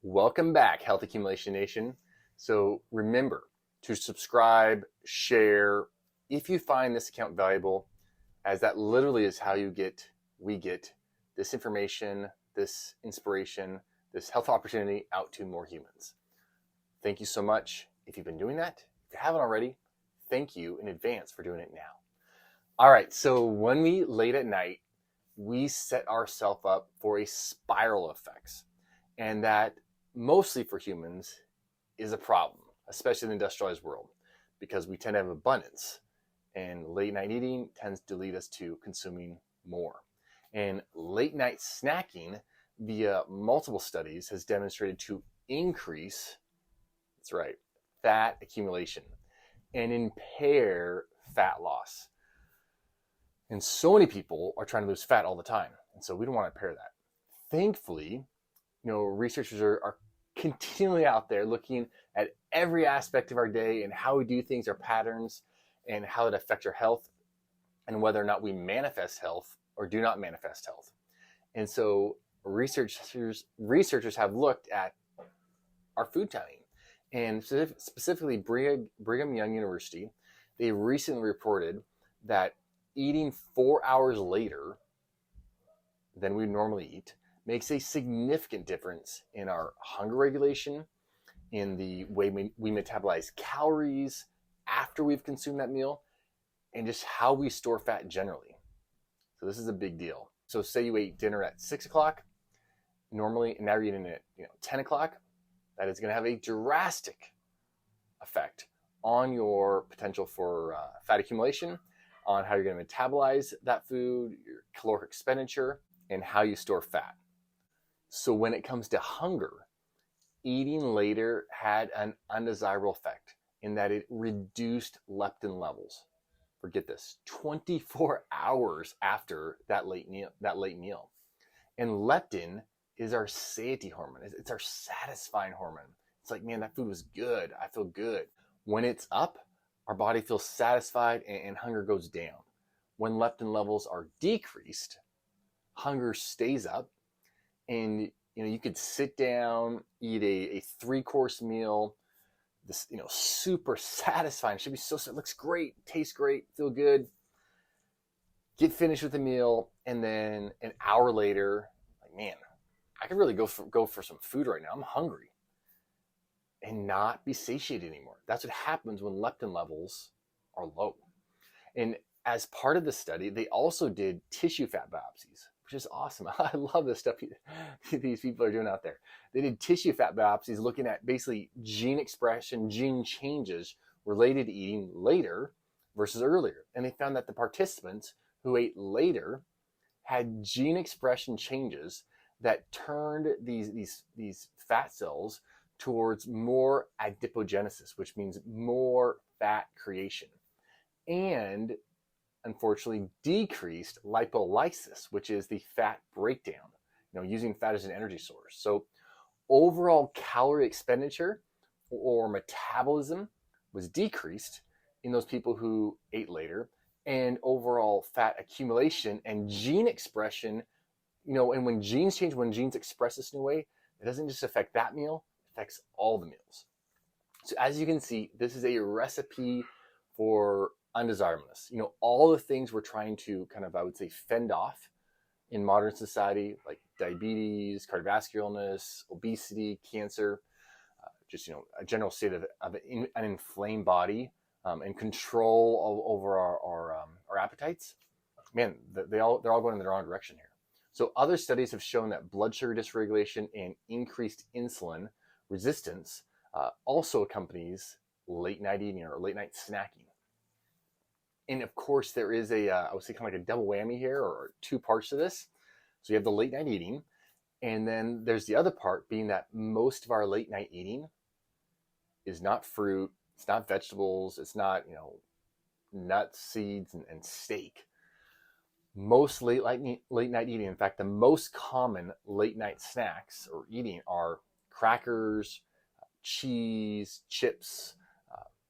Welcome back, Health Accumulation Nation. So remember to subscribe, share, if you find this account valuable, as that literally is how we get this information, this inspiration, this health opportunity out to more humans. Thank you so much if you've been doing that. If you haven't already, thank you in advance for doing it now. All right, so when we late at night, we set ourselves up for a spiral of effects. And that mostly for humans is a problem, especially in the industrialized world, because we tend to have abundance. And late night eating tends to lead us to consuming more. And late night snacking via multiple studies has demonstrated to increase, that's right, fat accumulation and impair fat loss. And so many people are trying to lose fat all the time. And so we don't want to impair that. Thankfully, researchers are continually out there looking at every aspect of our day and how we do things, our patterns, and how it affects our health, and whether or not we manifest health or do not manifest health. And so researchers have looked at our food timing, and specifically Brigham Young University. They recently reported that eating 4 hours later than we normally eat makes a significant difference in our hunger regulation, in the way we metabolize calories after we've consumed that meal, and just how we store fat generally. So this is a big deal. So say you ate dinner at 6 o'clock normally, and now you're eating at 10 o'clock. That is going to have a drastic effect on your potential for fat accumulation, on how you're going to metabolize that food, your caloric expenditure, and how you store fat. So when it comes to hunger, eating later had an undesirable effect in that it reduced leptin levels. Forget this, 24 hours after that late meal. And leptin is our satiety hormone. It's our satisfying hormone. It's like, man, that food was good. I feel good. When it's up, our body feels satisfied and hunger goes down. When leptin levels are decreased, hunger stays up. And you could sit down, eat a 3-course meal, this super satisfying. It should be it looks great, tastes great, feel good. Get finished with the meal, and then an hour later, like, man, I could really go for some food right now. I'm hungry, and not be satiated anymore. That's what happens when leptin levels are low. And as part of the study, they also did tissue fat biopsies, which is awesome. I love this stuff these people are doing out there. They did tissue fat biopsies looking at basically gene expression, gene changes related to eating later versus earlier. And they found that the participants who ate later had gene expression changes that turned these fat cells towards more adipogenesis, which means more fat creation. And unfortunately decreased lipolysis, which is the fat breakdown, using fat as an energy source. So overall calorie expenditure or metabolism was decreased in those people who ate later, and overall fat accumulation and gene expression, and when genes change, when genes express this new way, it doesn't just affect that meal, it affects all the meals. So as you can see, this is a recipe for undesirableness. All the things we're trying to I would say, fend off in modern society, like diabetes, cardiovascular illness, obesity, cancer, just a general state of an inflamed body, and control over our appetites. Man, they're all going in the wrong direction here. So other studies have shown that blood sugar dysregulation and increased insulin resistance also accompanies late night eating or late night snacking. And of course, there is I would say, kind of like a double whammy here, or 2 parts to this. So you have the late night eating, and then there's the other part being that most of our late night eating is not fruit, it's not vegetables, it's not, nuts, seeds, and steak. Most late night eating, in fact, the most common late night snacks or eating are crackers, cheese, chips,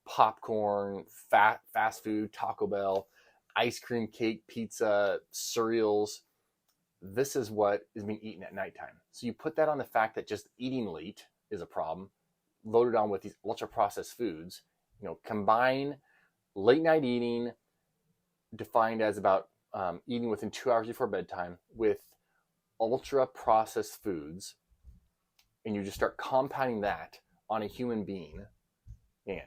popcorn, fast food, Taco Bell, ice cream, cake, pizza, cereals. this is what is being eaten at nighttime. So you put that on the fact that just eating late is a problem, loaded on with these ultra processed foods. Combine late night eating, defined as about eating within 2 hours before bedtime, with ultra processed foods, and you just start compounding that on a human being, and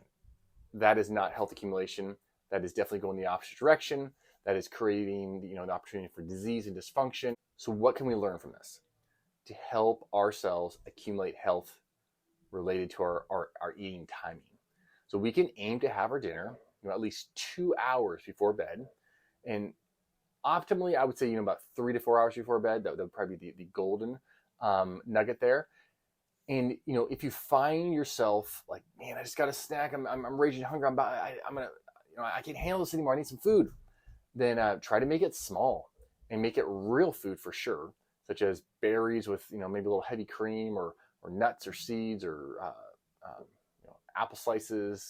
that is not health accumulation. That is definitely going the opposite direction. That is creating the opportunity for disease and dysfunction. So what can we learn from this to help ourselves accumulate health related to our eating timing? So we can aim to have our dinner at least 2 hours before bed, and optimally I would say about 3 to 4 hours before bed. That would probably be the golden nugget there. And if you find yourself like, man, I just got a snack, I'm raging hungry, I can't handle this anymore, I need some food, then try to make it small and make it real food for sure, such as berries with maybe a little heavy cream, or nuts or seeds, or apple slices,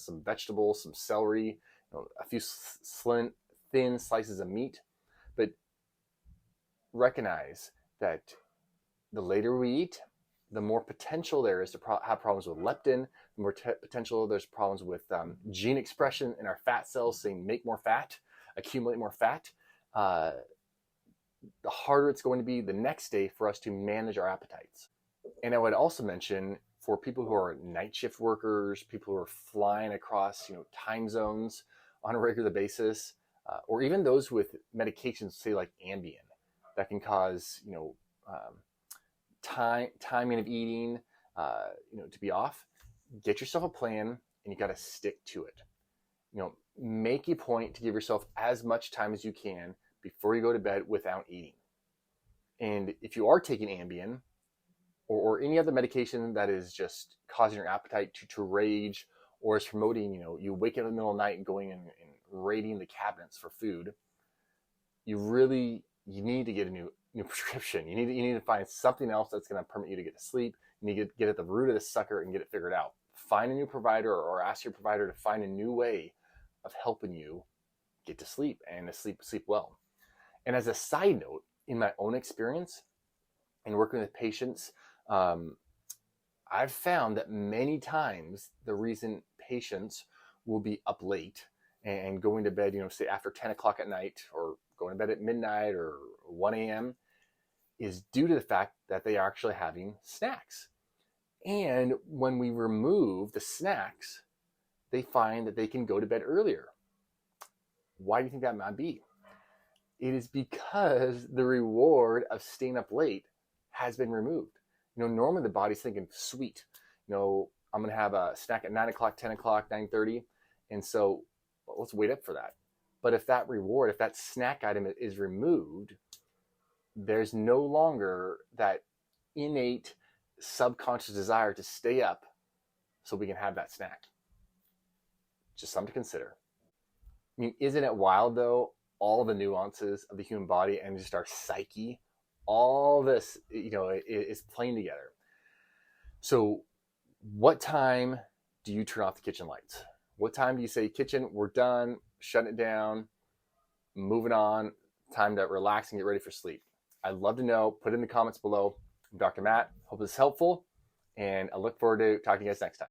some vegetables, some celery, a few thin slices of meat. But recognize that the later we eat, the more potential there is to have problems with leptin, the more potential there's problems with gene expression in our fat cells saying make more fat, accumulate more fat. The harder it's going to be the next day for us to manage our appetites. And I would also mention, for people who are night shift workers, people who are flying across time zones on a regular basis, or even those with medications, say like Ambien, that can cause timing of eating to be off. Get yourself a plan, and you got to stick to it. Make a point to give yourself as much time as you can before you go to bed without eating. And if you are taking Ambien or any other medication that is just causing your appetite to rage, or is promoting you wake up in the middle of the night and going and raiding the cabinets for food, you need to get a new prescription. You need to find something else that's going to permit you to get to sleep. You need to get at the root of the sucker and get it figured out. Find a new provider, or ask your provider to find a new way of helping you get to sleep and to sleep well. And as a side note, in my own experience in working with patients, I've found that many times the reason patients will be up late and going to bed, say after 10 o'clock at night, or going to bed at midnight or 1 a.m., is due to the fact that they are actually having snacks. And when we remove the snacks, they find that they can go to bed earlier. Why do you think that might be? It is because the reward of staying up late has been removed. Normally the body's thinking, sweet, I'm going to have a snack at 9 o'clock, 10 o'clock, 9:30. And so let's wait up for that. But if that snack item is removed, there's no longer that innate subconscious desire to stay up so we can have that snack. Just something to consider. Isn't it wild though, all the nuances of the human body and just our psyche, all this, is playing together. So what time do you turn off the kitchen lights? What time do you say, kitchen, we're done, shut it down, moving on, time to relax and get ready for sleep? I'd love to know. Put it in the comments below. I'm Dr. Matt. Hope this is helpful, and I look forward to talking to you guys next time.